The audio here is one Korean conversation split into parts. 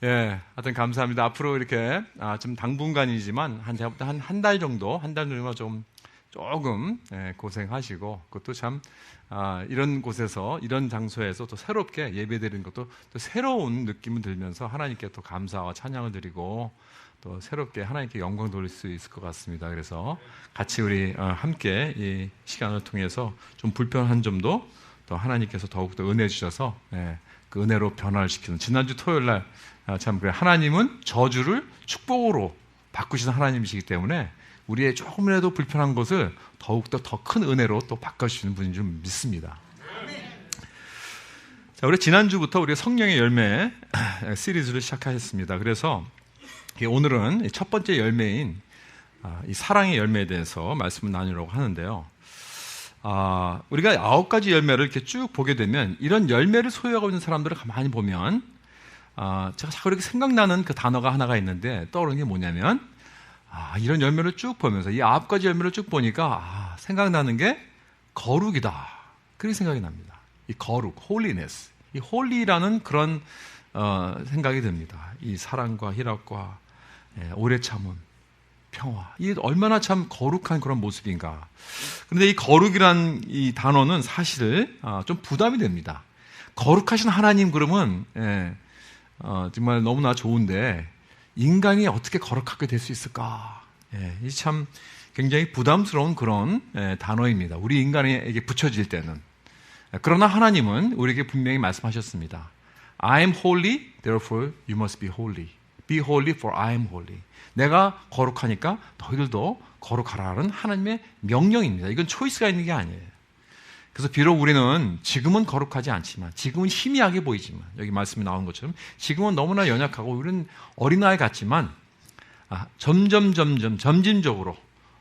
예, 하여튼 감사합니다. 앞으로 이렇게 좀 당분간이지만 한 달 정도, 한 달 정도 조금 고생하시고, 그것도 참 이런 곳에서, 이런 장소에서 또 새롭게 예배드리는 것도 또 새로운 느낌을 들면서 하나님께 또 감사와 찬양을 드리고 또 새롭게 하나님께 영광 돌릴 수 있을 것 같습니다. 그래서 같이 우리 함께 이 시간을 통해서 좀 불편한 점도 또 하나님께서 더욱더 은혜 주셔서 그 은혜로 변화를 시키는, 지난주 토요일 날 참 그래, 하나님은 저주를 축복으로 바꾸시는 하나님이시기 때문에 우리의 조금이라도 불편한 것을 더욱더 더 큰 은혜로 또 바꿔주시는 분인 줄 믿습니다. 자, 우리 지난주부터 우리가 성령의 열매 시리즈를 시작하셨습니다. 그래서 오늘은 첫 번째 열매인 이 사랑의 열매에 대해서 말씀을 나누려고 하는데요. 우리가 9가지 열매를 이렇게 쭉 보게 되면 이런 열매를 소유하고 있는 사람들을 가만히 보면 제가 자꾸 이렇게 생각나는 그 단어가 하나가 있는데 떠오르는 게 뭐냐면 이런 열매를 쭉 보면서 이 9가지 열매를 쭉 보니까 생각나는 게 거룩이다. 그렇게 생각이 납니다. 이 거룩, holiness. 이 holy라는 그런 생각이 듭니다. 이 사랑과 희락과 오래 참음, 평화. 이게 얼마나 참 거룩한 그런 모습인가. 그런데 이 거룩이란 이 단어는 사실 좀 부담이 됩니다. 거룩하신 하나님 그러면 정말 너무나 좋은데 인간이 어떻게 거룩하게 될 수 있을까? 이 참 굉장히 부담스러운 그런 단어입니다. 우리 인간에게 붙여질 때는. 그러나 하나님은 우리에게 분명히 말씀하셨습니다. I am holy, therefore you must be holy. Be holy, for I am holy. 내가 거룩하니까 너희들도 거룩하라는 하나님의 명령입니다. 이건 초이스가 있는 게 아니에요. 그래서 비록 우리는 지금은 거룩하지 않지만, 지금은 희미하게 보이지만, 여기 말씀이 나온 것처럼 지금은 너무나 연약하고 우리는 어린아이 같지만 점진적으로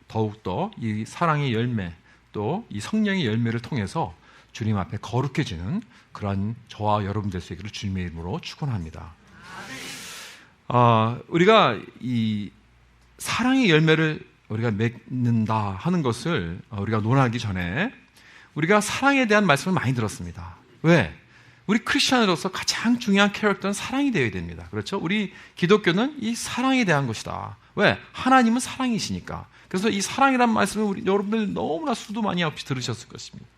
더욱더 이 사랑의 열매 또 이 성령의 열매를 통해서 주님 앞에 거룩해지는 그러한 저와 여러분 될 수 있기를 주님의 이름으로 축원합니다. 우리가 이 사랑의 열매를 우리가 맺는다 하는 것을 우리가 논하기 전에 우리가 사랑에 대한 말씀을 많이 들었습니다. 왜? 우리 크리스천으로서 가장 중요한 캐릭터는 사랑이 되어야 됩니다. 그렇죠? 우리 기독교는 이 사랑에 대한 것이다. 왜? 하나님은 사랑이시니까. 그래서 이 사랑이라는 말씀을 여러분들 너무나 수도 많이 없이 들으셨을 것입니다.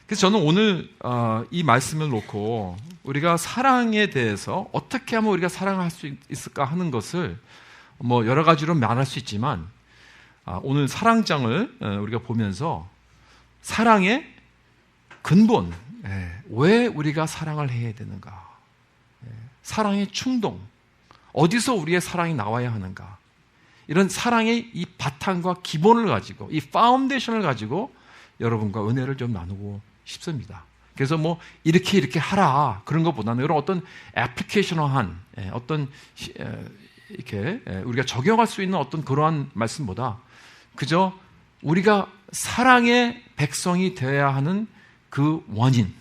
그래서 저는 오늘 이 말씀을 놓고 우리가 사랑에 대해서 어떻게 하면 우리가 사랑할 수 있을까 하는 것을 뭐 여러 가지로 말할 수 있지만 오늘 사랑장을 우리가 보면서 사랑의 근본, 왜 우리가 사랑을 해야 되는가? 사랑의 충동, 어디서 우리의 사랑이 나와야 하는가? 이런 사랑의 이 바탕과 기본을 가지고, 이 파운데이션을 가지고 여러분과 은혜를 좀 나누고 싶습니다. 그래서 뭐 이렇게 하라 그런 것보다는 이런 어떤 애플리케이셔널한 어떤 이렇게 우리가 적용할 수 있는 어떤 그러한 말씀보다 그저 우리가 사랑의 백성이 되어야 하는 그 원인,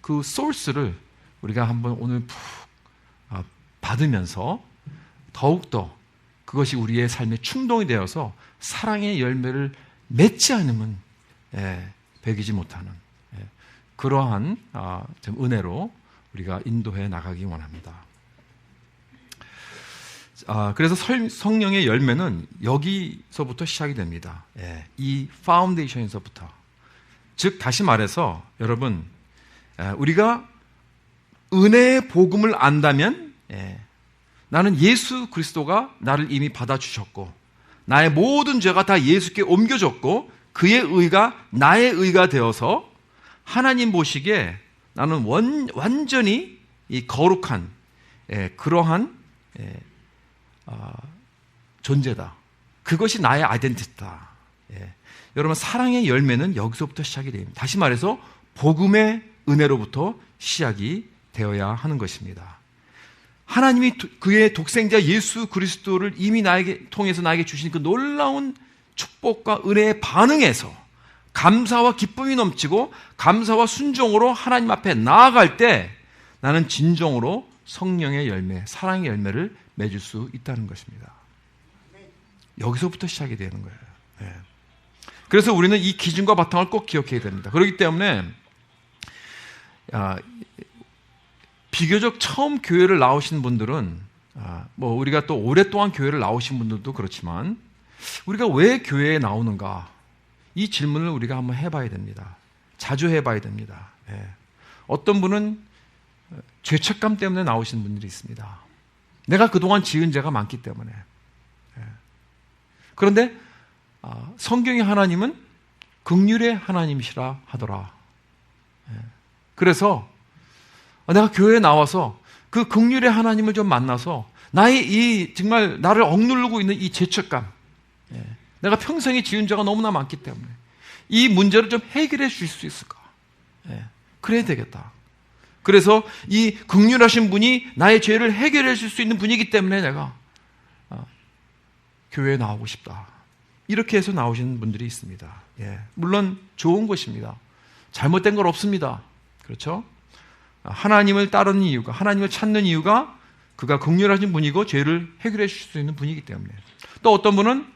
그 소스를 우리가 한번 오늘 푹 받으면서 더욱더 그것이 우리의 삶의 충동이 되어서 사랑의 열매를 맺지 않으면 배기지 못하는 그러한 좀 은혜로 우리가 인도해 나가기 원합니다. 그래서 성령의 열매는 여기서부터 시작이 됩니다. 이 파운데이션에서부터. 즉 다시 말해서 여러분 우리가 은혜의 복음을 안다면 나는 예수 그리스도가 나를 이미 받아주셨고 나의 모든 죄가 다 예수께 옮겨졌고 그의 의가 나의 의가 되어서 하나님 보시기에 나는 완전히 이 거룩한 그러한 존재다. 그것이 나의 아이덴티티다. 여러분 사랑의 열매는 여기서부터 시작이 됩니다. 다시 말해서 복음의 은혜로부터 시작이 되어야 하는 것입니다. 하나님이 그의 독생자 예수 그리스도를 이미 나에게 통해서 나에게 주신 그 놀라운 축복과 은혜에 반응해서 감사와 기쁨이 넘치고 감사와 순종으로 하나님 앞에 나아갈 때 나는 진정으로 성령의 열매, 사랑의 열매를 맺을 수 있다는 것입니다. 여기서부터 시작이 되는 거예요. 그래서 우리는 이 기준과 바탕을 꼭 기억해야 됩니다. 그렇기 때문에 비교적 처음 교회를 나오신 분들은 뭐 우리가 또 오랫동안 교회를 나오신 분들도 그렇지만 우리가 왜 교회에 나오는가 이 질문을 우리가 한번 해봐야 됩니다. 자주 해봐야 됩니다. 어떤 분은 죄책감 때문에 나오시는 분들이 있습니다. 내가 그동안 지은 죄가 많기 때문에. 그런데 성경의 하나님은 긍휼의 하나님이시라 하더라. 그래서 내가 교회에 나와서 그 긍휼의 하나님을 좀 만나서 나의 이 정말 나를 억누르고 있는 이 죄책감, 내가 평생에 지은 죄가 너무나 많기 때문에 이 문제를 좀 해결해 주실 수 있을까? 그래야 되겠다. 그래서 이 긍휼하신 분이 나의 죄를 해결해 줄 수 있는 분이기 때문에 내가 교회에 나오고 싶다. 이렇게 해서 나오시는 분들이 있습니다. 물론 좋은 것입니다. 잘못된 건 없습니다. 그렇죠? 하나님을 따르는 이유가, 하나님을 찾는 이유가 그가 긍휼하신 분이고 죄를 해결해 줄 수 있는 분이기 때문에. 또 어떤 분은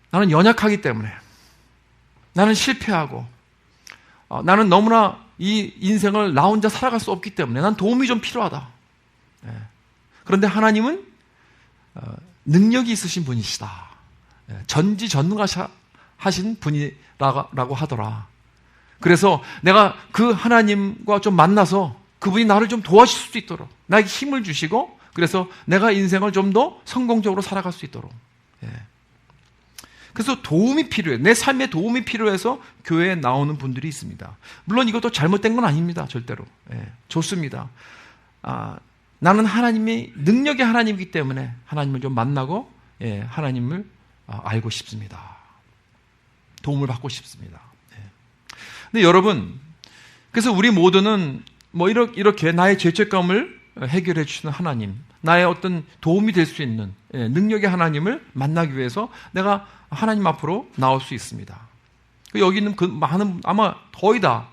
나는 연약하기 때문에, 나는 실패하고, 나는 너무나 이 인생을 나 혼자 살아갈 수 없기 때문에 난 도움이 좀 필요하다. 그런데 하나님은 능력이 있으신 분이시다. 전지전능하신 분이라고 하더라. 그래서 내가 그 하나님과 좀 만나서 그분이 나를 좀 도와줄 수 있도록 나에게 힘을 주시고 그래서 내가 인생을 좀 더 성공적으로 살아갈 수 있도록. 그래서 도움이 필요해. 내 삶에 도움이 필요해서 교회에 나오는 분들이 있습니다. 물론 이것도 잘못된 건 아닙니다. 절대로. 좋습니다. 나는 하나님이 능력의 하나님이기 때문에 하나님을 좀 만나고 하나님을 알고 싶습니다. 도움을 받고 싶습니다. 근데 여러분, 그래서 우리 모두는 뭐 이렇게 나의 죄책감을 해결해 주시는 하나님, 나의 어떤 도움이 될 수 있는 능력의 하나님을 만나기 위해서 내가 하나님 앞으로 나올 수 있습니다. 여기 있는 그 많은, 아마 거의 다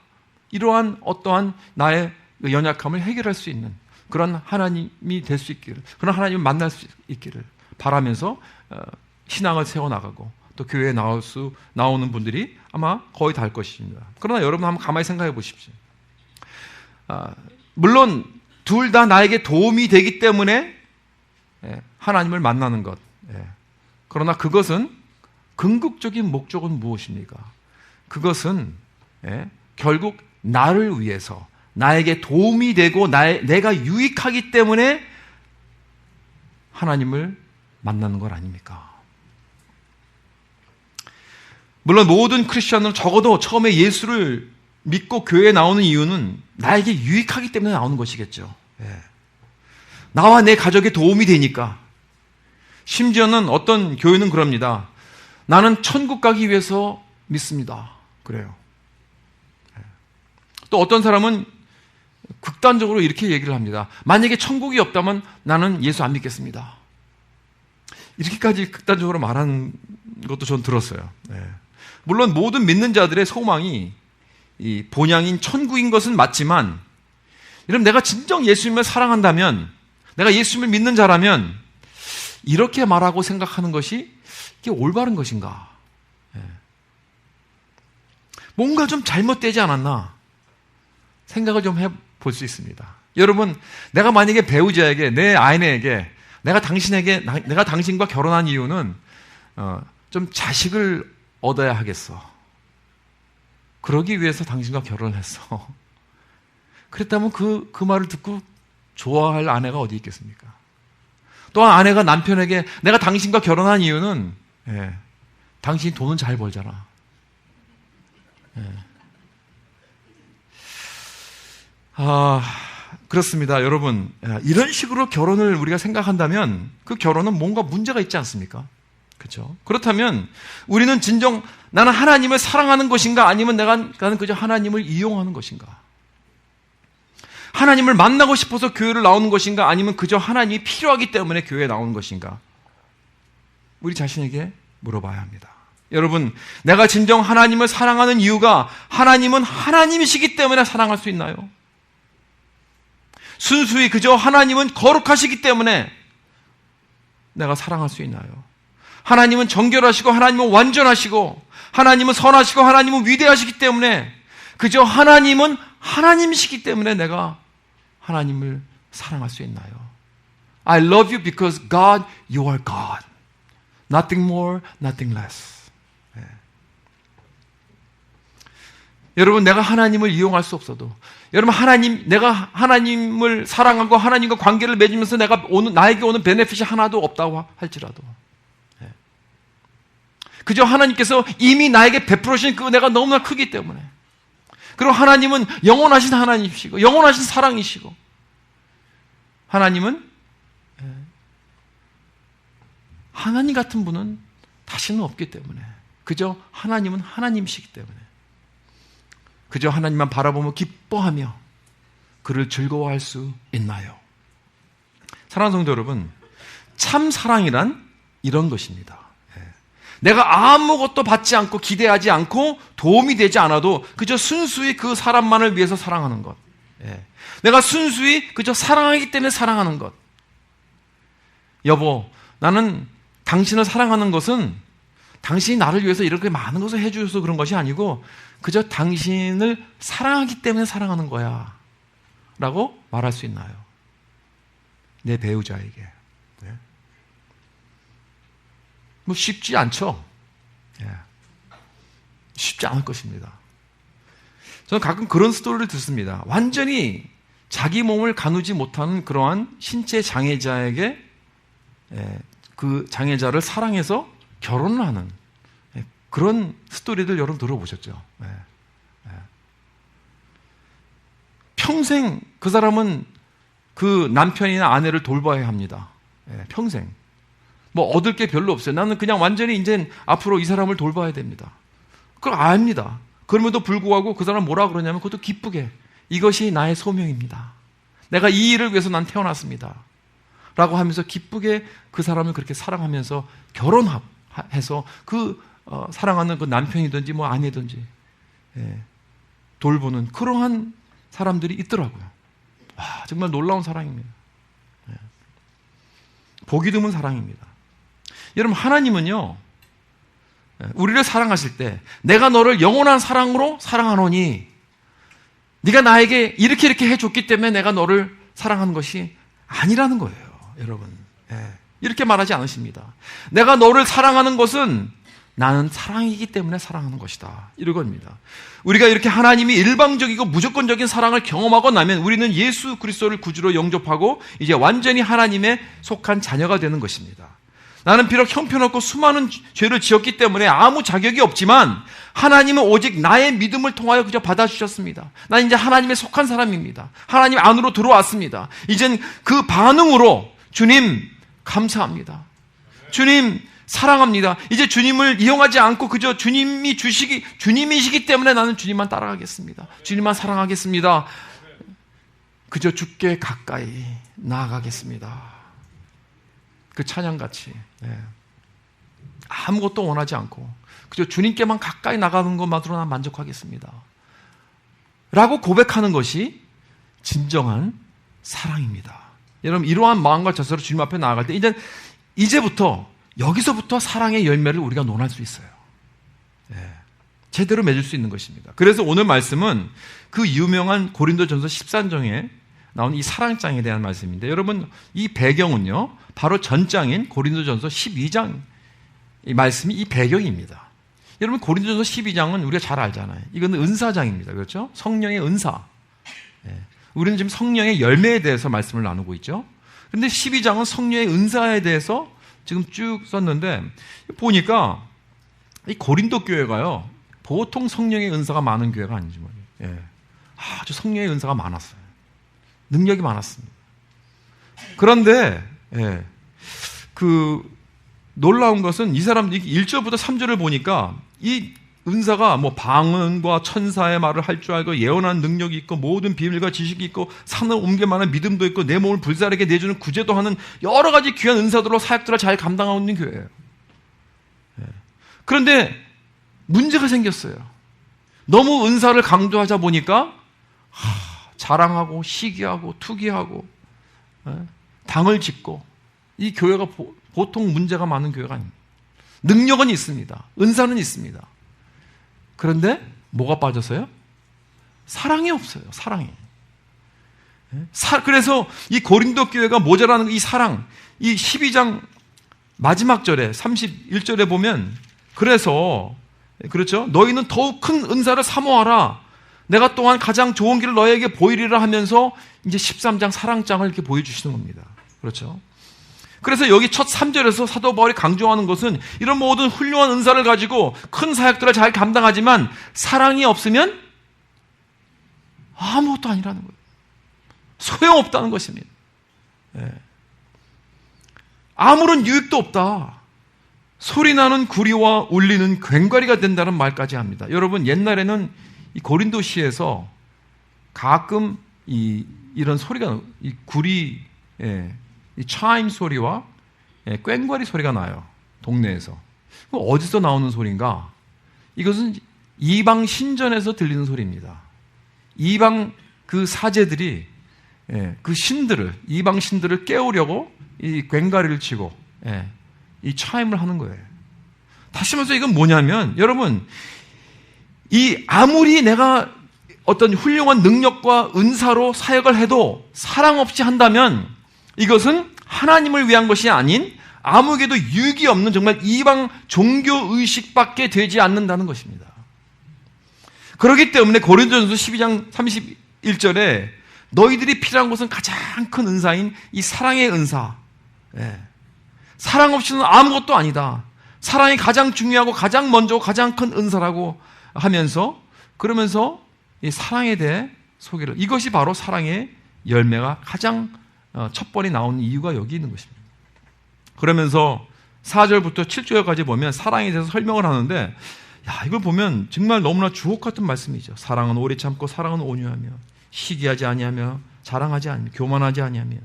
이러한 어떠한 나의 연약함을 해결할 수 있는 그런 하나님이 될 수 있기를, 그런 하나님을 만날 수 있기를 바라면서 신앙을 세워나가고 또 교회에 나오는 분들이 아마 거의 다일 것입니다. 그러나 여러분 한번 가만히 생각해 보십시오. 물론 둘 다 나에게 도움이 되기 때문에 하나님을 만나는 것. 그러나 그것은 궁극적인 목적은 무엇입니까? 그것은 결국 나를 위해서 나에게 도움이 되고 내가 유익하기 때문에 하나님을 만나는 것 아닙니까? 물론 모든 크리스천은 적어도 처음에 예수를 믿고 교회에 나오는 이유는 나에게 유익하기 때문에 나오는 것이겠죠. 나와 내 가족에 도움이 되니까. 심지어는 어떤 교회는 그럽니다. 나는 천국 가기 위해서 믿습니다. 그래요. 또 어떤 사람은 극단적으로 이렇게 얘기를 합니다. 만약에 천국이 없다면 나는 예수 안 믿겠습니다. 이렇게까지 극단적으로 말하는 것도 전 들었어요. 물론 모든 믿는 자들의 소망이 이 본향인 천국인 것은 맞지만, 여러분, 내가 진정 예수님을 사랑한다면, 내가 예수님을 믿는 자라면 이렇게 말하고 생각하는 것이 이게 올바른 것인가? 뭔가 좀 잘못되지 않았나? 생각을 좀 해볼 수 있습니다. 여러분, 내가 만약에 배우자에게, 내 아내에게, 내가 당신과 결혼한 이유는 좀 자식을 얻어야 하겠어. 그러기 위해서 당신과 결혼을 했어. 그랬다면 그 말을 듣고 좋아할 아내가 어디 있겠습니까? 또한 아내가 남편에게 내가 당신과 결혼한 이유는 당신이 돈은 잘 벌잖아. 그렇습니다. 여러분, 이런 식으로 결혼을 우리가 생각한다면 그 결혼은 뭔가 문제가 있지 않습니까? 그렇죠? 그렇다면 우리는 진정 나는 하나님을 사랑하는 것인가, 아니면 나는 그저 하나님을 이용하는 것인가? 하나님을 만나고 싶어서 교회를 나오는 것인가, 아니면 그저 하나님이 필요하기 때문에 교회에 나오는 것인가? 우리 자신에게 물어봐야 합니다. 여러분, 내가 진정 하나님을 사랑하는 이유가 하나님은 하나님이시기 때문에 사랑할 수 있나요? 순수히 그저 하나님은 거룩하시기 때문에 내가 사랑할 수 있나요? 하나님은 정결하시고 하나님은 완전하시고 하나님은 선하시고 하나님은 위대하시기 때문에 그저 하나님은 하나님이시기 때문에 내가 하나님을 사랑할 수 있나요? I love you because God, you are God. Nothing more, nothing less. 네. 여러분, 내가 하나님을 이용할 수 없어도, 여러분, 내가 하나님을 사랑하고 하나님과 관계를 맺으면서 나에게 오는 베네핏이 하나도 없다고 할지라도, 네. 그저 하나님께서 이미 나에게 베풀으신 그 은혜가 너무나 크기 때문에, 그리고 하나님은 영원하신 하나님이시고 영원하신 사랑이시고, 하나님은 하나님 같은 분은 다시는 없기 때문에, 그저 하나님은 하나님이시기 때문에 그저 하나님만 바라보며 기뻐하며 그를 즐거워할 수 있나요? 사랑하는 성도 여러분, 참 사랑이란 이런 것입니다. 내가 아무것도 받지 않고 기대하지 않고 도움이 되지 않아도 그저 순수히 그 사람만을 위해서 사랑하는 것. 내가 순수히 그저 사랑하기 때문에 사랑하는 것. 여보, 나는 당신을 사랑하는 것은 당신이 나를 위해서 이렇게 많은 것을 해주셔서 그런 것이 아니고 그저 당신을 사랑하기 때문에 사랑하는 거야 라고 말할 수 있나요? 내 배우자에게. 뭐 쉽지 않죠. 쉽지 않을 것입니다. 저는 가끔 그런 스토리를 듣습니다. 완전히 자기 몸을 가누지 못하는 그러한 신체 장애자에게 그 장애자를 사랑해서 결혼을 하는 그런 스토리들 여러분 들어보셨죠? 평생 그 사람은 그 남편이나 아내를 돌봐야 합니다. 평생. 뭐 얻을 게 별로 없어요. 나는 그냥 완전히 이제 앞으로 이 사람을 돌봐야 됩니다. 그걸 압니다. 그럼에도 불구하고 그 사람 뭐라 그러냐면 그것도 기쁘게 이것이 나의 소명입니다. 내가 이 일을 위해서 난 태어났습니다. 라고 하면서 기쁘게 그 사람을 그렇게 사랑하면서 결혼해서 사랑하는 그 남편이든지 뭐 아내든지 돌보는 그러한 사람들이 있더라고요. 와, 정말 놀라운 사랑입니다. 보기 드문 사랑입니다. 여러분, 하나님은요, 우리를 사랑하실 때 내가 너를 영원한 사랑으로 사랑하노니 네가 나에게 이렇게 해줬기 때문에 내가 너를 사랑하는 것이 아니라는 거예요. 여러분, 이렇게 말하지 않으십니다. 내가 너를 사랑하는 것은 나는 사랑이기 때문에 사랑하는 것이다, 이러겁니다. 우리가 이렇게 하나님이 일방적이고 무조건적인 사랑을 경험하고 나면 우리는 예수 그리스도를 구주로 영접하고 이제 완전히 하나님에 속한 자녀가 되는 것입니다. 나는 비록 형편없고 수많은 죄를 지었기 때문에 아무 자격이 없지만 하나님은 오직 나의 믿음을 통하여 그저 받아주셨습니다. 난 이제 하나님에 속한 사람입니다. 하나님 안으로 들어왔습니다. 이젠 그 반응으로 주님 감사합니다. 주님 사랑합니다. 이제 주님을 이용하지 않고 그저 주님이시기 때문에 나는 주님만 따라가겠습니다. 주님만 사랑하겠습니다. 그저 주께 가까이 나아가겠습니다. 그 찬양같이 아무것도 원하지 않고 그저 주님께만 가까이 나가는 것만으로 난 만족하겠습니다. 라고 고백하는 것이 진정한 사랑입니다. 여러분, 이러한 마음과 자세로 주님 앞에 나아갈 때 이제부터 여기서부터 사랑의 열매를 우리가 논할 수 있어요. 제대로 맺을 수 있는 것입니다. 그래서 오늘 말씀은 그 유명한 고린도전서 13장에 나온 이 사랑장에 대한 말씀인데, 여러분, 이 배경은요 바로 전장인 고린도전서 12장 이 말씀이 이 배경입니다. 여러분, 고린도전서 12장은 우리가 잘 알잖아요. 이거는 은사장입니다. 그렇죠? 성령의 은사. 우리는 지금 성령의 열매에 대해서 말씀을 나누고 있죠. 그런데 12장은 성령의 은사에 대해서 지금 쭉 썼는데, 보니까 이 고린도 교회가요 보통 성령의 은사가 많은 교회가 아니지 말이에요. 아주 성령의 은사가 많았어요. 능력이 많았습니다. 그런데 그 놀라운 것은 이 사람 1절부터 3절을 보니까 이 은사가 뭐 방언과 천사의 말을 할 줄 알고 예언하는 능력이 있고 모든 비밀과 지식이 있고 산을 옮길만한 믿음도 있고 내 몸을 불사르게 내주는 구제도 하는 여러 가지 귀한 은사들로 사역들을 잘 감당하고 있는 교회예요. 그런데 문제가 생겼어요. 너무 은사를 강조하자 보니까 자랑하고 시기하고 투기하고 당을 짓고, 이 교회가 보통 문제가 많은 교회가 아닙니다. 능력은 있습니다. 은사는 있습니다. 그런데 뭐가 빠졌어요? 사랑이 없어요. 사랑이. 그래서 이 고린도 교회가 모자라는 이 사랑, 이 12장 마지막 절에 31절에 보면 그래서 그렇죠? 너희는 더욱 큰 은사를 사모하라. 내가 또한 가장 좋은 길을 너에게 보이리라 하면서 이제 13장 사랑장을 이렇게 보여주시는 겁니다. 그렇죠? 그래서 여기 첫 3절에서 사도 바울이 강조하는 것은 이런 모든 훌륭한 은사를 가지고 큰 사역들을 잘 감당하지만 사랑이 없으면 아무것도 아니라는 거예요. 소용없다는 것입니다. 예. 아무런 유익도 없다. 소리나는 구리와 울리는 괭과리가 된다는 말까지 합니다. 여러분, 옛날에는 이 고린도시에서 가끔 이런 소리가, 이 구리, 이 차임 소리와 괭과리 소리가 나요. 동네에서. 어디서 나오는 소리인가? 이것은 이방 신전에서 들리는 소리입니다. 이방 그 사제들이 그 신들을, 이방 신들을 깨우려고 이 괭과리를 치고 이 차임을 하는 거예요. 다시 말해서 이건 뭐냐면, 여러분, 이 아무리 내가 어떤 훌륭한 능력과 은사로 사역을 해도 사랑 없이 한다면 이것은 하나님을 위한 것이 아닌 아무에게도 유익이 없는 정말 이방 종교의식밖에 되지 않는다는 것입니다. 그렇기 때문에 고린도전서 12장 31절에 너희들이 필요한 것은 가장 큰 은사인 이 사랑의 은사. 사랑 없이는 아무것도 아니다. 사랑이 가장 중요하고 가장 먼저 가장 큰 은사라고 하면서, 그러면서 이 사랑에 대해 소개를, 이것이 바로 사랑의 열매가 가장 첫 번에 나오는 이유가 여기 있는 것입니다. 그러면서 4절부터 7절까지 보면 사랑에 대해서 설명을 하는데, 이걸 보면 정말 너무나 주옥 같은 말씀이죠. 사랑은 오래 참고 사랑은 온유하며 시기하지 아니하며 자랑하지 아니하며 교만하지 아니하며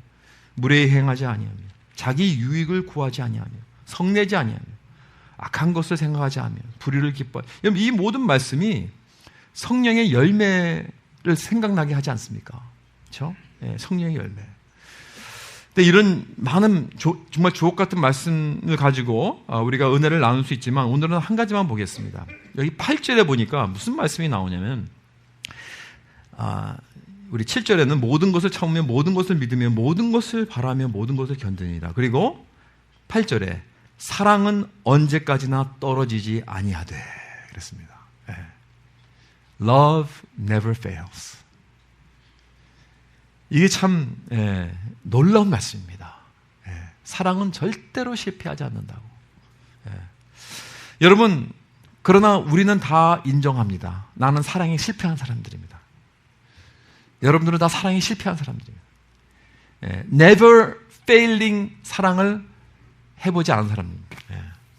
무례히 행하지 아니하며 자기 유익을 구하지 아니하며 성내지 아니하며 악한 것을 생각하지 않으며 불의를 기뻐하며. 여러분, 이 모든 말씀이 성령의 열매를 생각나게 하지 않습니까? 그렇죠? 성령의 열매. 근데 이런 많은 정말 주옥 같은 말씀을 가지고 우리가 은혜를 나눌 수 있지만 오늘은 한 가지만 보겠습니다. 여기 8절에 보니까 무슨 말씀이 나오냐면, 우리 7절에는 모든 것을 참으며 모든 것을 믿으며 모든 것을 바라며 모든 것을 견디니라. 그리고 8절에 사랑은 언제까지나 떨어지지 아니하되 그랬습니다. Love never fails. 이게 참 놀라운 말씀입니다. 사랑은 절대로 실패하지 않는다고. 여러분, 그러나 우리는 다 인정합니다. 나는 사랑에 실패한 사람들입니다. 여러분들은 다 사랑에 실패한 사람들입니다. Never failing 사랑을 해보지 않은 사람입니다.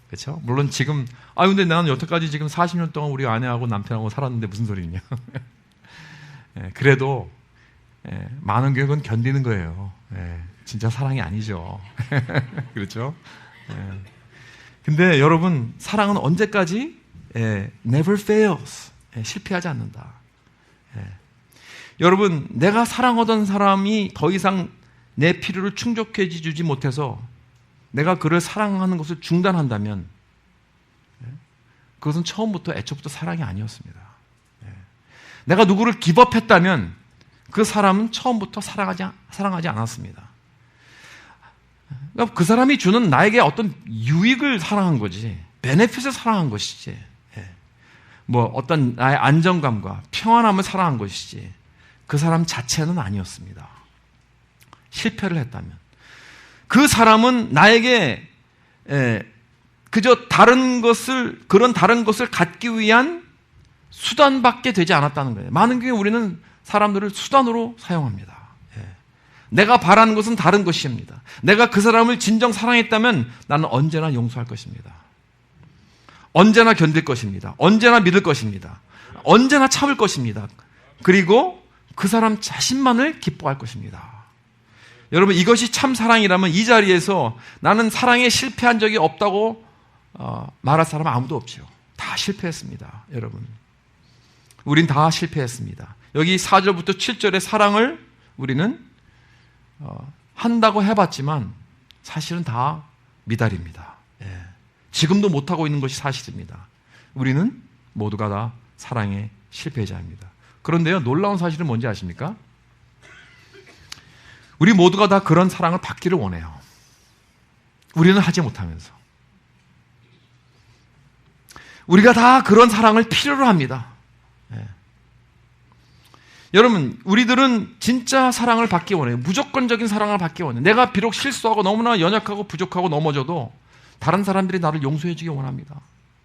그렇죠? 물론 지금 근데 나는 여태까지 지금 40년 동안 우리 아내하고 남편하고 살았는데 무슨 소리냐. 그래도 많은 교육은 견디는 거예요. 진짜 사랑이 아니죠. 그렇죠? 근데 여러분, 사랑은 언제까지 never fails, 실패하지 않는다. 여러분, 내가 사랑하던 사람이 더 이상 내 필요를 충족해 주지 못해서 내가 그를 사랑하는 것을 중단한다면 그것은 처음부터 애초부터 사랑이 아니었습니다. 내가 누구를 기법했다면 그 사람은 처음부터 사랑하지 않았습니다. 그러니까 그 사람이 주는 나에게 어떤 유익을 사랑한 거지, 베네핏을 사랑한 것이지, 뭐 어떤 나의 안정감과 평안함을 사랑한 것이지 그 사람 자체는 아니었습니다. 실패를 했다면 그 사람은 나에게 그저 그런 다른 것을 갖기 위한 수단밖에 되지 않았다는 거예요. 많은 경우에 우리는 사람들을 수단으로 사용합니다. 내가 바라는 것은 다른 것입니다. 내가 그 사람을 진정 사랑했다면 나는 언제나 용서할 것입니다. 언제나 견딜 것입니다. 언제나 믿을 것입니다. 언제나 참을 것입니다. 그리고 그 사람 자신만을 기뻐할 것입니다. 여러분, 이것이 참 사랑이라면 이 자리에서 나는 사랑에 실패한 적이 없다고 말할 사람은 아무도 없죠. 다 실패했습니다. 여러분, 우린 다 실패했습니다. 여기 4절부터 7절의 사랑을 우리는 한다고 해봤지만 사실은 다 미달입니다. 지금도 못하고 있는 것이 사실입니다. 우리는 모두가 다 사랑의 실패자입니다. 그런데요, 놀라운 사실은 뭔지 아십니까? 우리 모두가 다 그런 사랑을 받기를 원해요. 우리는 하지 못하면서. 우리가 다 그런 사랑을 필요로 합니다. 예. 여러분, 우리들은 진짜 사랑을 받기 원해요. 무조건적인 사랑을 받기 원해요. 내가 비록 실수하고 너무나 연약하고 부족하고 넘어져도 다른 사람들이 나를 용서해 주기 원합니다.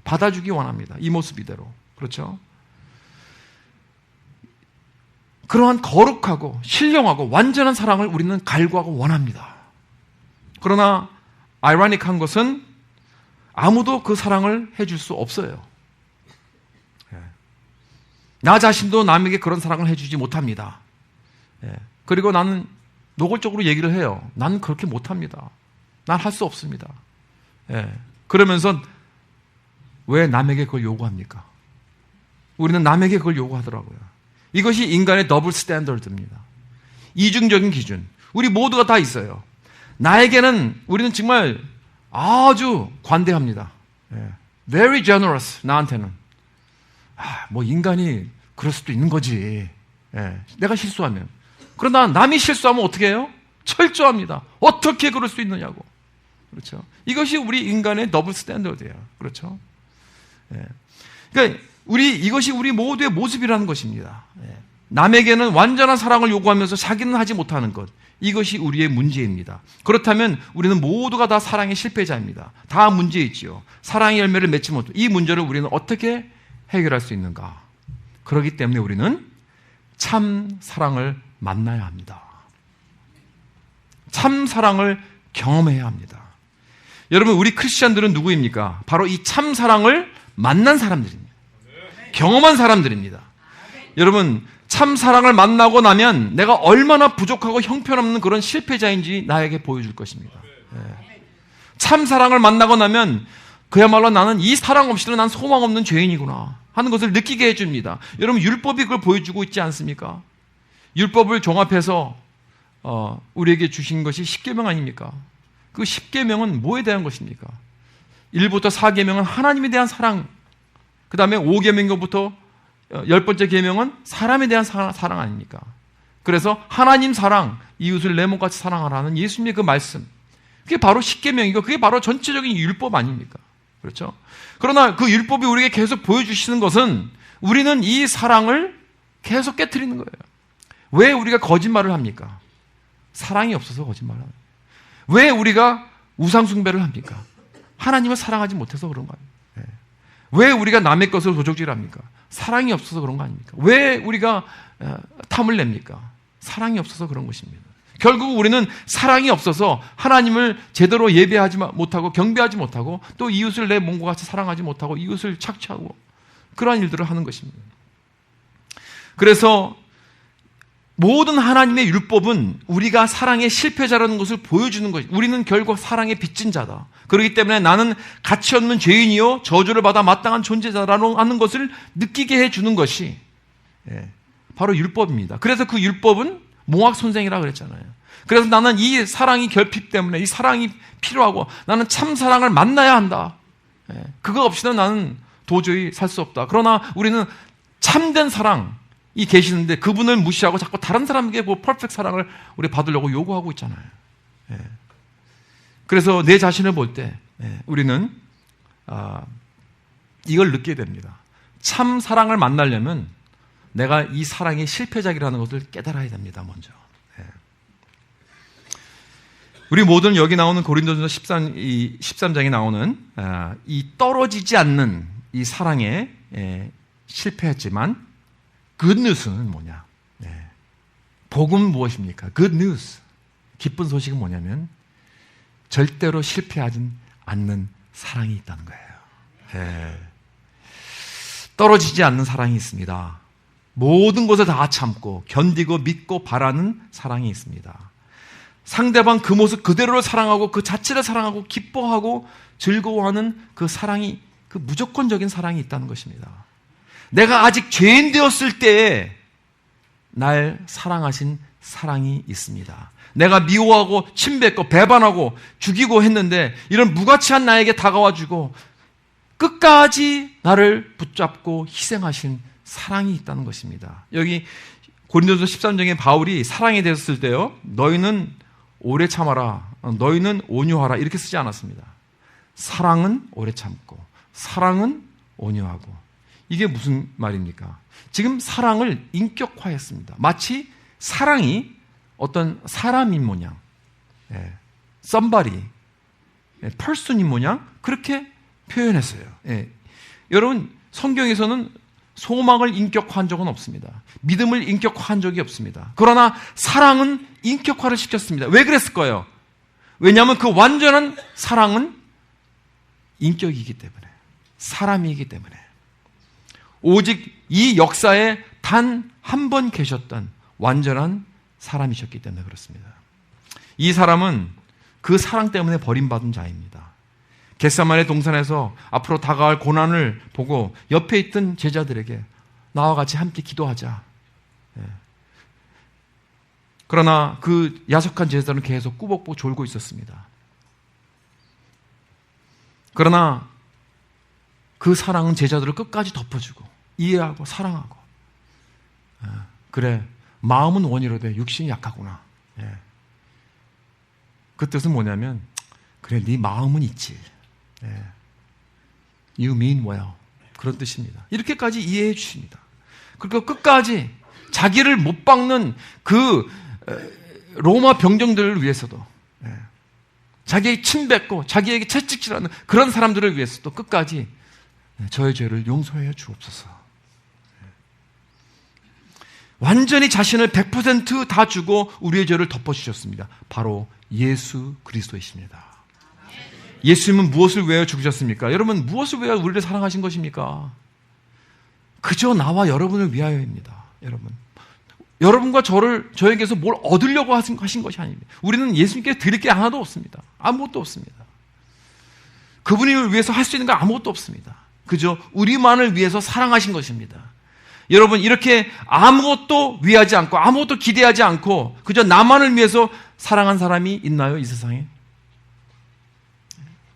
받아주기 원합니다. 이 모습 이대로. 그렇죠? 그러한 거룩하고 신령하고 완전한 사랑을 우리는 갈구하고 원합니다. 그러나 아이러니한 것은 아무도 그 사랑을 해줄 수 없어요. 나 자신도 남에게 그런 사랑을 해주지 못합니다. 그리고 나는 노골적으로 얘기를 해요. 나는 그렇게 못합니다. 난 할 수 없습니다. 그러면서 왜 남에게 그걸 요구합니까? 우리는 남에게 그걸 요구하더라고요. 이것이 인간의 더블 스탠더드입니다. 이중적인 기준. 우리 모두가 다 있어요. 나에게는 우리는 정말 아주 관대합니다. Very generous, 나한테는. 뭐 인간이 그럴 수도 있는 거지. 내가 실수하면. 그러나 남이 실수하면 어떻게 해요? 철저합니다. 어떻게 그럴 수 있느냐고. 그렇죠? 이것이 우리 인간의 더블 스탠더드예요. 그렇죠? 그러니까 이것이 우리 모두의 모습이라는 것입니다. 남에게는 완전한 사랑을 요구하면서 자기는 하지 못하는 것. 이것이 우리의 문제입니다. 그렇다면 우리는 모두가 다 사랑의 실패자입니다. 다 문제 있지요. 사랑의 열매를 맺지 못해. 이 문제를 우리는 어떻게 해결할 수 있는가? 그렇기 때문에 우리는 참 사랑을 만나야 합니다. 참 사랑을 경험해야 합니다. 여러분, 우리 크리스찬들은 누구입니까? 바로 이 참 사랑을 만난 사람들입니다. 경험한 사람들입니다. 여러분, 참 사랑을 만나고 나면 내가 얼마나 부족하고 형편없는 그런 실패자인지 나에게 보여줄 것입니다. 참 사랑을 만나고 나면 그야말로 나는 이 사랑 없이는 난 소망 없는 죄인이구나 하는 것을 느끼게 해줍니다. 여러분, 율법이 그걸 보여주고 있지 않습니까? 율법을 종합해서 우리에게 주신 것이 10계명 아닙니까? 그 10계명은 뭐에 대한 것입니까? 1부터 4계명은 하나님에 대한 사랑, 그 다음에 5계명부터 10번째 계명은 사람에 대한 사랑 아닙니까? 그래서 하나님 사랑, 이웃을 내 몸같이 사랑하라는 예수님의 그 말씀, 그게 바로 10계명이고 그게 바로 전체적인 율법 아닙니까? 그렇죠? 그러나 그 율법이 우리에게 계속 보여주시는 것은 우리는 이 사랑을 계속 깨트리는 거예요. 왜 우리가 거짓말을 합니까? 사랑이 없어서 거짓말을 합니다. 왜 우리가 우상숭배를 합니까? 하나님을 사랑하지 못해서 그런 거 아닙니까? 왜 우리가 남의 것을 도적질합니까? 사랑이 없어서 그런 거 아닙니까? 왜 우리가 탐을 냅니까? 사랑이 없어서 그런 것입니다. 결국 우리는 사랑이 없어서 하나님을 제대로 예배하지 못하고 경배하지 못하고 또 이웃을 내 몸과 같이 사랑하지 못하고 이웃을 착취하고 그러한 일들을 하는 것입니다. 그래서 모든 하나님의 율법은 우리가 사랑의 실패자라는 것을 보여주는 것입니다. 우리는 결국 사랑의 빚진 자다. 그렇기 때문에 나는 가치 없는 죄인이요 저주를 받아 마땅한 존재자라는 것을 느끼게 해주는 것이 바로 율법입니다. 그래서 그 율법은 몽학선생이라고 그랬잖아요. 그래서 나는 이 사랑이 결핍 때문에 이 사랑이 필요하고 나는 참 사랑을 만나야 한다. 그거 없이는 나는 도저히 살 수 없다. 그러나 우리는 참된 사랑이 계시는데 그분을 무시하고 자꾸 다른 사람에게 뭐 퍼펙트 사랑을 우리 받으려고 요구하고 있잖아요. 그래서 내 자신을 볼 때 우리는 이걸 느끼게 됩니다. 참 사랑을 만나려면 내가 이 사랑의 실패작이라는 것을 깨달아야 됩니다. 먼저. 우리 모두는 여기 나오는 고린도전서 13장에 나오는 이 떨어지지 않는 이 사랑에 실패했지만 good news는 뭐냐? 복음은 무엇입니까? good news. 기쁜 소식은 뭐냐면 절대로 실패하지 않는 사랑이 있다는 거예요. 떨어지지 않는 사랑이 있습니다. 모든 것을 다 참고 견디고 믿고 바라는 사랑이 있습니다. 상대방 그 모습 그대로를 사랑하고 그 자체를 사랑하고 기뻐하고 즐거워하는 그 사랑이, 그 무조건적인 사랑이 있다는 것입니다. 내가 아직 죄인 되었을 때에 날 사랑하신 사랑이 있습니다. 내가 미워하고 침뱉고 배반하고 죽이고 했는데 이런 무가치한 나에게 다가와주고 끝까지 나를 붙잡고 희생하신 사랑이 있다는 것입니다. 여기 고린도서 13장에 바울이 사랑에 대해서 쓸 때요, 너희는 오래 참아라, 너희는 온유하라 이렇게 쓰지 않았습니다. 사랑은 오래 참고 사랑은 온유하고. 이게 무슨 말입니까? 지금 사랑을 인격화했습니다. 마치 사랑이 어떤 사람인 모양, somebody, person인 모양 그렇게 표현했어요. 여러분, 성경에서는 소망을 인격화한 적은 없습니다. 믿음을 인격화한 적이 없습니다. 그러나 사랑은 인격화를 시켰습니다. 왜 그랬을까요? 왜냐하면 그 완전한 사랑은 인격이기 때문에, 사람이기 때문에. 오직 이 역사에 단 한 번 계셨던 완전한 사람이셨기 때문에 그렇습니다. 이 사람은 그 사랑 때문에 버림받은 자입니다. 겟세마네 동산에서 앞으로 다가올 고난을 보고 옆에 있던 제자들에게 나와 같이 함께 기도하자. 그러나 그 야속한 제자들은 계속 꾸벅꾸벅 졸고 있었습니다. 그러나 그 사랑은 제자들을 끝까지 덮어주고 이해하고 사랑하고, 그래, 마음은 원이로되 육신이 약하구나. 그 뜻은 뭐냐면, 그래, 네 마음은 있지. You mean well. 그런 뜻입니다. 이렇게까지 이해해 주십니다. 그리고 끝까지 자기를 못 박는 그 로마 병정들을 위해서도, 자기에게 침뱉고 자기에게 채찍질하는 그런 사람들을 위해서도 끝까지 저의 죄를 용서해 주옵소서. 완전히 자신을 100% 다 주고 우리의 죄를 덮어주셨습니다. 바로 예수 그리스도이십니다. 예수님은 무엇을 위하여 죽으셨습니까? 여러분, 무엇을 위하여 우리를 사랑하신 것입니까? 그저 나와 여러분을 위하여입니다. 여러분과 저에게서 뭘 얻으려고 하신 것이 아닙니다. 우리는 예수님께 드릴 게 하나도 없습니다. 아무것도 없습니다. 그분을 위해서 할 수 있는 거 아무것도 없습니다. 그저 우리만을 위해서 사랑하신 것입니다. 여러분, 이렇게 아무것도 위하지 않고 아무것도 기대하지 않고 그저 나만을 위해서 사랑한 사람이 있나요, 이 세상에?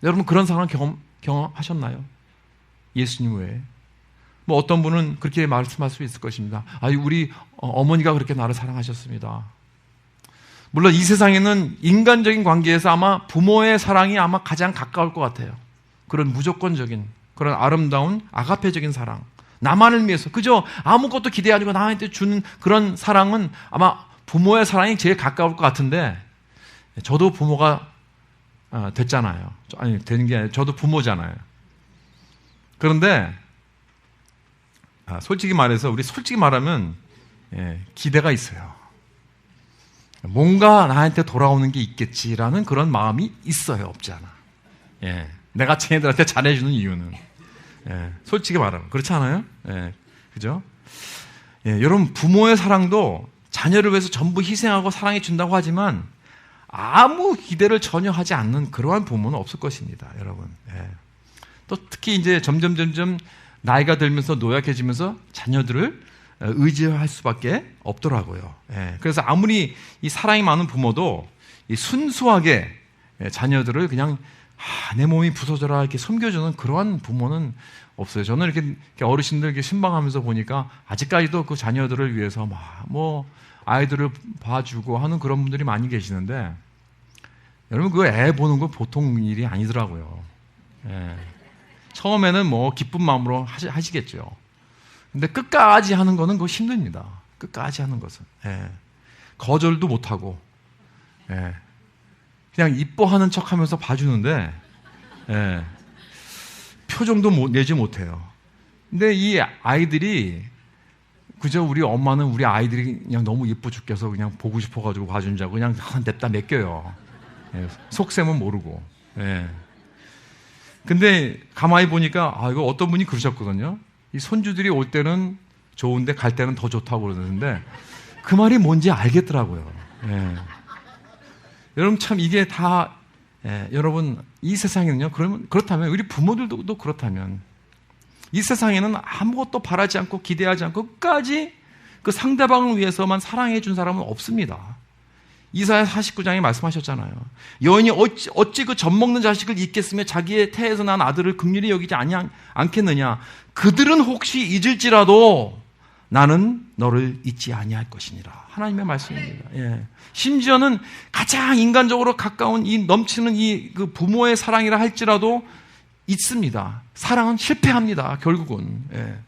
여러분, 그런 상황 경험하셨나요? 예수님 외에. 뭐 어떤 분은 그렇게 말씀할 수 있을 것입니다. 우리 어머니가 그렇게 나를 사랑하셨습니다. 물론 이 세상에는 인간적인 관계에서 아마 부모의 사랑이 아마 가장 가까울 것 같아요. 그런 무조건적인, 그런 아름다운 아가페적인 사랑, 나만을 위해서 그저 아무것도 기대하지 않고 나한테 주는 그런 사랑은 아마 부모의 사랑이 제일 가까울 것 같은데, 저도 부모가 됐잖아요. 아니, 되는 게 아니라 저도 부모잖아요. 그런데 솔직히 말해서 우리 솔직히 말하면 기대가 있어요. 뭔가 나한테 돌아오는 게 있겠지라는 그런 마음이 있어요. 없지 않아. 내가 쟤네들한테 잘해주는 이유는, 솔직히 말하면 그렇지 않아요? 그죠? 여러분, 부모의 사랑도 자녀를 위해서 전부 희생하고 사랑해 준다고 하지만 아무 기대를 전혀 하지 않는 그러한 부모는 없을 것입니다, 여러분. 또 특히 이제 점점 나이가 들면서 노약해지면서 자녀들을 의지할 수밖에 없더라고요. 그래서 아무리 이 사랑이 많은 부모도 이 순수하게 자녀들을 그냥 내 몸이 부서져라 이렇게 섬겨주는 그러한 부모는 없어요. 저는 이렇게 어르신들 이렇게 신방하면서 보니까 아직까지도 그 자녀들을 위해서 뭐 아이들을 봐주고 하는 그런 분들이 많이 계시는데, 여러분, 그 애 보는 거 보통 일이 아니더라고요. 처음에는 뭐 기쁜 마음으로 하시겠죠. 근데 끝까지 하는 거는 그거 힘듭니다. 끝까지 하는 것은. 거절도 못하고, 그냥 이뻐하는 척 하면서 봐주는데, 표정도 내지 못해요. 근데 이 아이들이, 그저 우리 엄마는 우리 아이들이 그냥 너무 예뻐 죽겠어 그냥 보고 싶어가지고 봐준 자고 그냥 냅다 맡겨요. 속셈은 모르고. 근데 가만히 보니까 이거 어떤 분이 그러셨거든요. 이 손주들이 올 때는 좋은데 갈 때는 더 좋다고 그러는데 그 말이 뭔지 알겠더라고요. 여러분, 참 이게 다 여러분, 이 세상에는요, 그렇다면 우리 부모들도 그렇다면 이 세상에는 아무것도 바라지 않고 기대하지 않고 끝까지 그 상대방을 위해서만 사랑해 준 사람은 없습니다. 이사야 49장에 말씀하셨잖아요. 여인이 어찌 그 젖먹는 자식을 잊겠으며 자기의 태에서 난 아들을 긍휼히 여기지 않겠느냐. 그들은 혹시 잊을지라도 나는 너를 잊지 아니할 것이니라. 하나님의 말씀입니다. 예. 심지어는 가장 인간적으로 가까운 이 넘치는 그 부모의 사랑이라 할지라도 있습니다. 사랑은 실패합니다. 결국은. 예.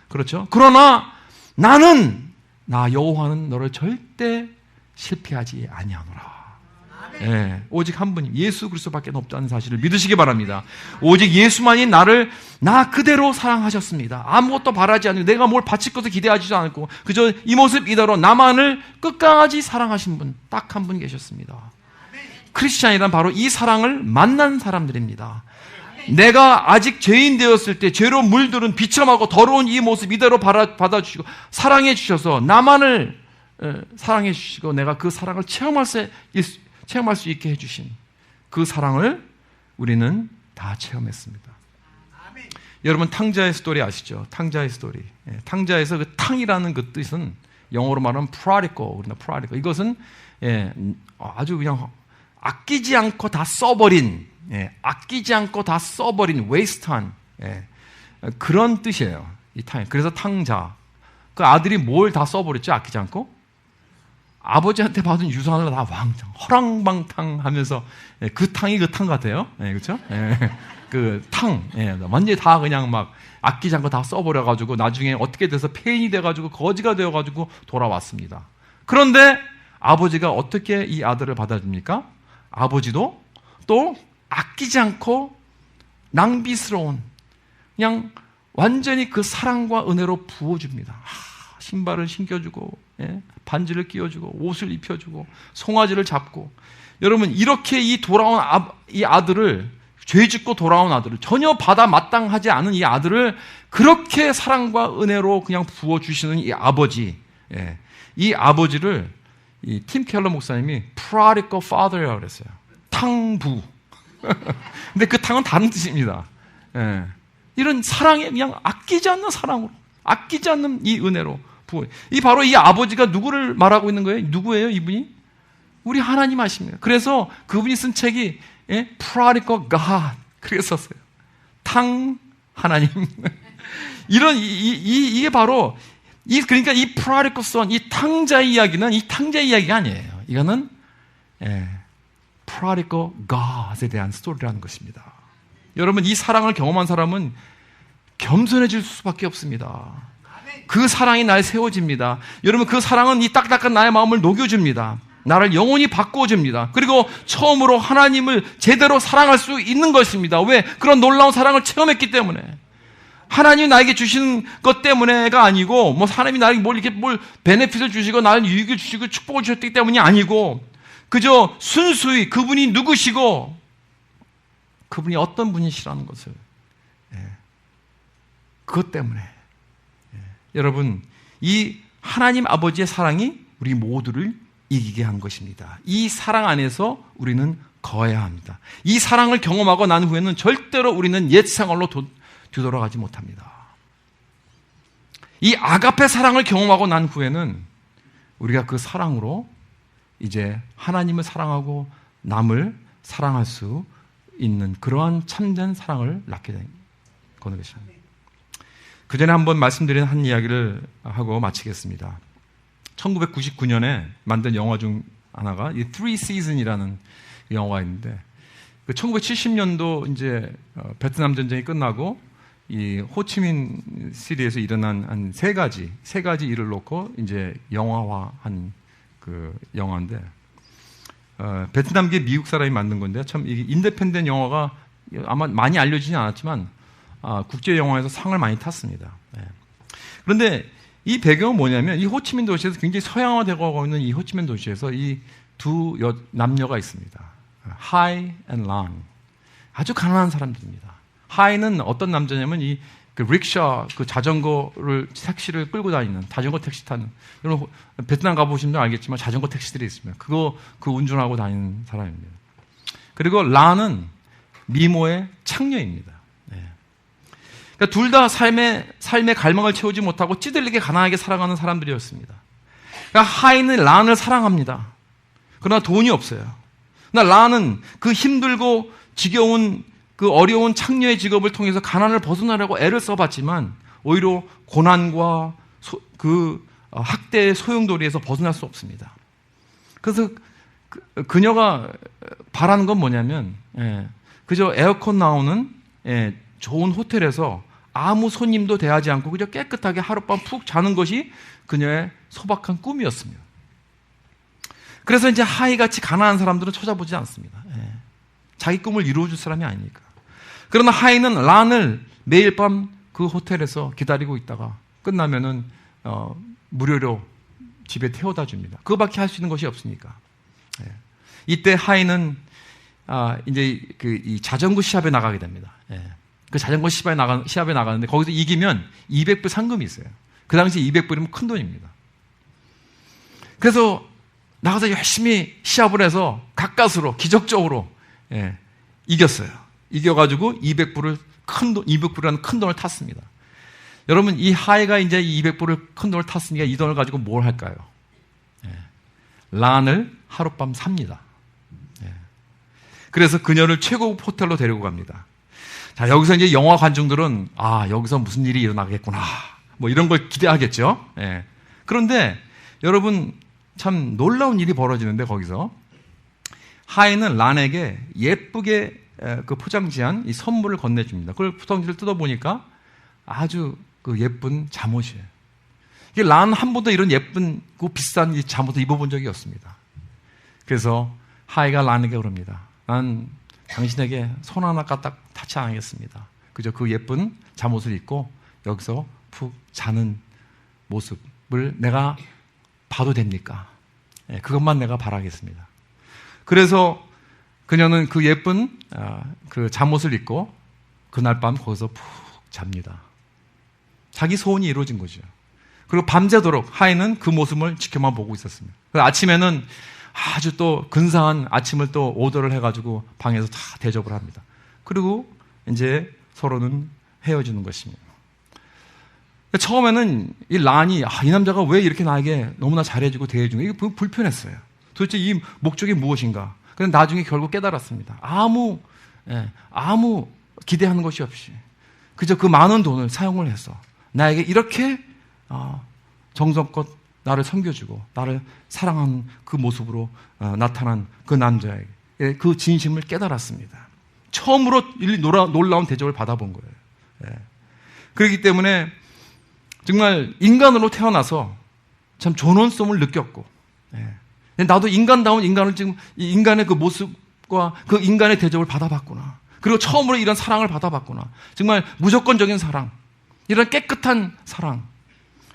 그렇죠? 그러나 나 여호와는 너를 절대 실패하지 아니하노라. 예, 오직 한 분이 예수 그리스도밖에 없다는 사실을 믿으시기 바랍니다. 오직 예수만이 나 그대로 사랑하셨습니다. 아무것도 바라지 않고 내가 뭘 바칠 것을 기대하지도 않고 그저 이 모습 이대로 나만을 끝까지 사랑하신 분 딱 한 분 계셨습니다. 크리스찬이란 바로 이 사랑을 만난 사람들입니다. 내가 아직 죄인 되었을 때 죄로 물들은 비참하고 더러운 이 모습 이대로 받아주시고 사랑해 주셔서 나만을 사랑해 주시고 내가 그 사랑을 체험할 수 있게 해주신 그 사랑을 우리는 다 체험했습니다. 여러분 탕자의 스토리 아시죠? 탕자의 스토리. 탕자에서 그 탕이라는 그 뜻은 영어로 말하면 prodigal, 우리나라 prodigal. 이것은 아주 그냥 아끼지 않고 다 써버린 웨이스트한 그런 뜻이에요. 이 탕. 그래서 탕자. 그 아들이 뭘 다 써버렸죠? 아끼지 않고? 아버지한테 받은 유산을 다 왕창 허랑방탕하면서 그 탕이 그 탕 같아요. 그렇죠? 그 탕, 완전히 다 그냥 막 아끼지 않고 다 써버려가지고 나중에 어떻게 돼서 폐인이 돼가지고 거지가 되어가지고 돌아왔습니다. 그런데 아버지가 어떻게 이 아들을 받아줍니까? 아버지도 또 아끼지 않고 낭비스러운 그냥 완전히 그 사랑과 은혜로 부어줍니다. 신발을 신겨주고 반지를 끼워주고 옷을 입혀주고 송아지를 잡고 여러분 이렇게 이 돌아온 이 아들을 죄짓고 돌아온 아들을 전혀 받아 마땅하지 않은 이 아들을 그렇게 사랑과 은혜로 그냥 부어주시는 이 아버지 이 아버지를 이 팀 켈러 목사님이 prodigal father이라고 그랬어요. 탕부. 근데 그 탕은 다른 뜻입니다. 이런 사랑에 그냥 아끼지 않는 사랑으로 아끼지 않는 이 은혜로 이 바로 이 아버지가 누구를 말하고 있는 거예요? 누구예요? 이분이? 우리 하나님 하십니다. 그래서 그분이 쓴 책이 Prodigal God 그렇게 썼어요. 탕 하나님. 이런 이게 바로 그러니까 이 Prodigal Son 이 탕자 이야기는 이 탕자 이야기가 아니에요. 이거는 Prodigal God에 대한 스토리라는 것입니다. 여러분 이 사랑을 경험한 사람은 겸손해질 수밖에 없습니다. 그 사랑이 날 세워집니다. 여러분 그 사랑은 이 딱딱한 나의 마음을 녹여줍니다. 나를 영원히 바꿔줍니다. 그리고 처음으로 하나님을 제대로 사랑할 수 있는 것입니다. 왜? 그런 놀라운 사랑을 체험했기 때문에. 하나님이 나에게 주시는 것 때문에가 아니고 하나님이 나에게 뭘 베네핏을 주시고 나를 유익을 주시고 축복을 주셨기 때문이 아니고 그저 순수히 그분이 누구시고 그분이 어떤 분이시라는 것을 그것 때문에 여러분 이 하나님 아버지의 사랑이 우리 모두를 이기게 한 것입니다. 이 사랑 안에서 우리는 거해야 합니다. 이 사랑을 경험하고 난 후에는 절대로 우리는 옛 생활로 뒤돌아가지 못합니다. 이 아가페 사랑을 경험하고 난 후에는 우리가 그 사랑으로 이제 하나님을 사랑하고 남을 사랑할 수 있는 그러한 참된 사랑을 낳게 된 것입니다. 그 전에 한번 말씀드린 한 이야기를 하고 마치겠습니다. 1999년에 만든 영화 중 하나가 이 Three Seasons이라는 영화가 있는데, 그 1970년도 이제 베트남 전쟁이 끝나고 이 호치민 시리에서 일어난 한 세 가지 일을 놓고 이제 영화화한 그 영화인데, 베트남계 미국 사람이 만든 건데 참 이게 인디펜던트 영화가 아마 많이 알려지진 않았지만 국제 영화에서 상을 많이 탔습니다. 그런데 이 배경은 뭐냐면 이 호치민 도시에서 굉장히 서양화되고 가고 있는 이 호치민 도시에서 이 두 남녀가 있습니다. 하이 앤 랑. 아주 가난한 사람들입니다. 하이는 어떤 남자냐면 이 그 릭샤 그 택시를 끌고 다니는 자전거 택시 타는, 여러분 베트남 가보시면 알겠지만 자전거 택시들이 있습니다. 그 운전하고 다니는 사람입니다. 그리고 라는 미모의 창녀입니다. 그러니까 둘 다 삶의 갈망을 채우지 못하고 찌들리게 가난하게 살아가는 사람들이었습니다. 그러니까 하이는 란을 사랑합니다. 그러나 돈이 없어요. 그러나 란은 그 힘들고 지겨운 그 어려운 창녀의 직업을 통해서 가난을 벗어나려고 애를 써봤지만 오히려 고난과 학대의 소용돌이에서 벗어날 수 없습니다. 그래서 그녀가 바라는 건 뭐냐면 그저 에어컨 나오는 좋은 호텔에서 아무 손님도 대하지 않고 그저 깨끗하게 하룻밤 푹 자는 것이 그녀의 소박한 꿈이었습니다. 그래서 이제 하이같이 가난한 사람들은 찾아보지 않습니다. 자기 꿈을 이루어줄 사람이 아니니까. 그러나 하이는 란을 매일 밤 그 호텔에서 기다리고 있다가 끝나면은 무료로 집에 태워다 줍니다. 그거밖에 할 수 있는 것이 없으니까. 이때 하이는 이제 이 자전거 시합에 나가게 됩니다. 그 자전거 시합에 나가는데 거기서 이기면 200불 상금이 있어요. 그 당시 200불이면 큰 돈입니다. 그래서 나가서 열심히 시합을 해서 가까스로 기적적으로 이겼어요. 이겨가지고 200불이라는 큰 돈을 탔습니다. 여러분, 이 하이가 이제 200불을 큰 돈을 탔으니까 이 돈을 가지고 뭘 할까요? 란을 하룻밤 삽니다. 그래서 그녀를 최고급 호텔로 데리고 갑니다. 자, 여기서 이제 영화 관중들은 여기서 무슨 일이 일어나겠구나, 뭐 이런 걸 기대하겠죠. 그런데 여러분, 참 놀라운 일이 벌어지는데 거기서 하이는 란에게 예쁘게 그 포장지한 이 선물을 건네줍니다. 그걸 포장지를 뜯어보니까 아주 그 예쁜 잠옷이에요. 이게 란 한 번도 이런 예쁜 그 비싼 이 잠옷을 입어본 적이 없습니다. 그래서 하이가 란에게 그럽니다. 난 당신에게 손 하나 까딱 타치 안 하겠습니다. 그저 그 예쁜 잠옷을 입고 여기서 푹 자는 모습을 내가 봐도 됩니까? 그것만 내가 바라겠습니다. 그래서 그녀는 그 예쁜 그 잠옷을 입고 그날 밤 거기서 푹 잡니다. 자기 소원이 이루어진 거죠. 그리고 밤새도록 하이는 그 모습을 지켜만 보고 있었습니다. 아침에는 아주 또 근사한 아침을 또 오더를 해가지고 방에서 다 대접을 합니다. 그리고 이제 서로는 헤어지는 것입니다. 처음에는 이 란이 이 남자가 왜 이렇게 나에게 너무나 잘해주고 대해주고 이게 불편했어요. 도대체 이 목적이 무엇인가? 그런데 나중에 결국 깨달았습니다. 아무 기대하는 것이 없이 그저 그 많은 돈을 사용을 해서 나에게 이렇게 정성껏 나를 섬겨주고 나를 사랑하는 그 모습으로 나타난 그 남자에게 그 진심을 깨달았습니다. 처음으로 놀라운 대접을 받아본 거예요. 그렇기 때문에 정말 인간으로 태어나서 참 존엄성을 느꼈고, 나도 인간다운 인간을 지금 인간의 그 모습과 그 인간의 대접을 받아봤구나. 그리고 처음으로 이런 사랑을 받아봤구나. 정말 무조건적인 사랑, 이런 깨끗한 사랑,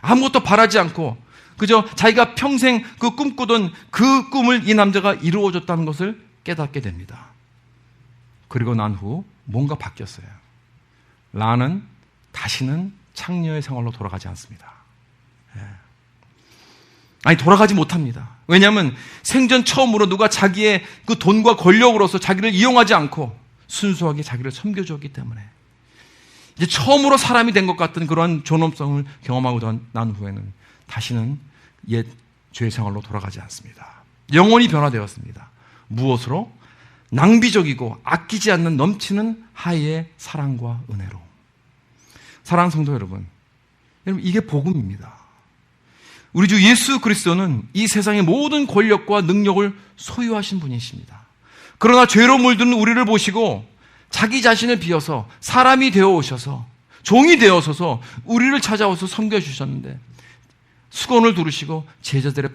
아무것도 바라지 않고 그저 자기가 평생 그 꿈꾸던 그 꿈을 이 남자가 이루어줬다는 것을 깨닫게 됩니다. 그리고 난 후 뭔가 바뀌었어요. 란은 다시는 창녀의 생활로 돌아가지 않습니다. 돌아가지 못합니다. 왜냐하면 생전 처음으로 누가 자기의 그 돈과 권력으로서 자기를 이용하지 않고 순수하게 자기를 섬겨주었기 때문에 이제 처음으로 사람이 된 것 같은 그런 존엄성을 경험하고 난 후에는 다시는 옛 죄의 생활로 돌아가지 않습니다. 영혼이 변화되었습니다. 무엇으로? 낭비적이고 아끼지 않는 넘치는 하이의 사랑과 은혜로. 사랑하는 성도 여러분, 이게 복음입니다. 우리 주 예수 그리스도는 이 세상의 모든 권력과 능력을 소유하신 분이십니다. 그러나 죄로 물든 우리를 보시고 자기 자신을 비워서 사람이 되어 오셔서 종이 되어서서 우리를 찾아와서 섬겨주셨는데 수건을 두르시고 제자들의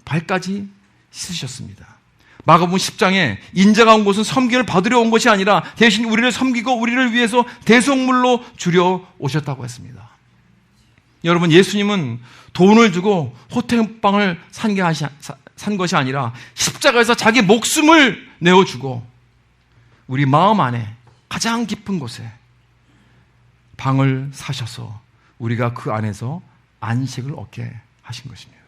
발까지 씻으셨습니다. 마가복음 10장에 인자가 온 것은 섬기를 받으려 온 것이 아니라 대신 우리를 섬기고 우리를 위해서 대속물로 주려 오셨다고 했습니다. 여러분, 예수님은 돈을 주고 호텔방을 산 것이 아니라 십자가에서 자기 목숨을 내어주고 우리 마음 안에 가장 깊은 곳에 방을 사셔서 우리가 그 안에서 안식을 얻게 하신 것입니다.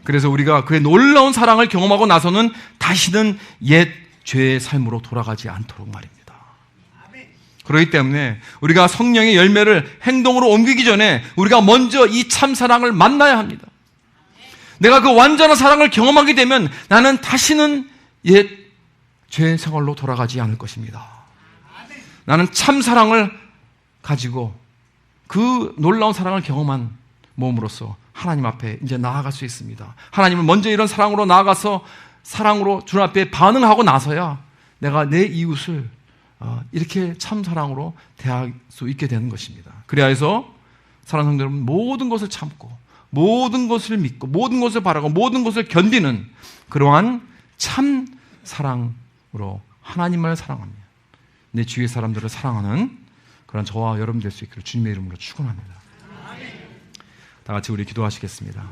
그래서 우리가 그의 놀라운 사랑을 경험하고 나서는 다시는 옛 죄의 삶으로 돌아가지 않도록 말입니다. 그렇기 때문에 우리가 성령의 열매를 행동으로 옮기기 전에 우리가 먼저 이 참 사랑을 만나야 합니다. 내가 그 완전한 사랑을 경험하게 되면 나는 다시는 옛 죄의 생활로 돌아가지 않을 것입니다. 나는 참 사랑을 가지고 그 놀라운 사랑을 경험한 모험으로써 하나님 앞에 이제 나아갈 수 있습니다. 하나님은 먼저 이런 사랑으로 나아가서 사랑으로 주님 앞에 반응하고 나서야 내가 내 이웃을 이렇게 참 사랑으로 대할 수 있게 되는 것입니다. 그래야 해서 사랑하는 성도 여러분, 모든 것을 참고 모든 것을 믿고 모든 것을 바라고 모든 것을 견디는 그러한 참 사랑으로 하나님을 사랑하며 내 주위의 사람들을 사랑하는 그런 저와 여러분 될 수 있기를 주님의 이름으로 축원합니다. 다 같이 우리 기도하시겠습니다.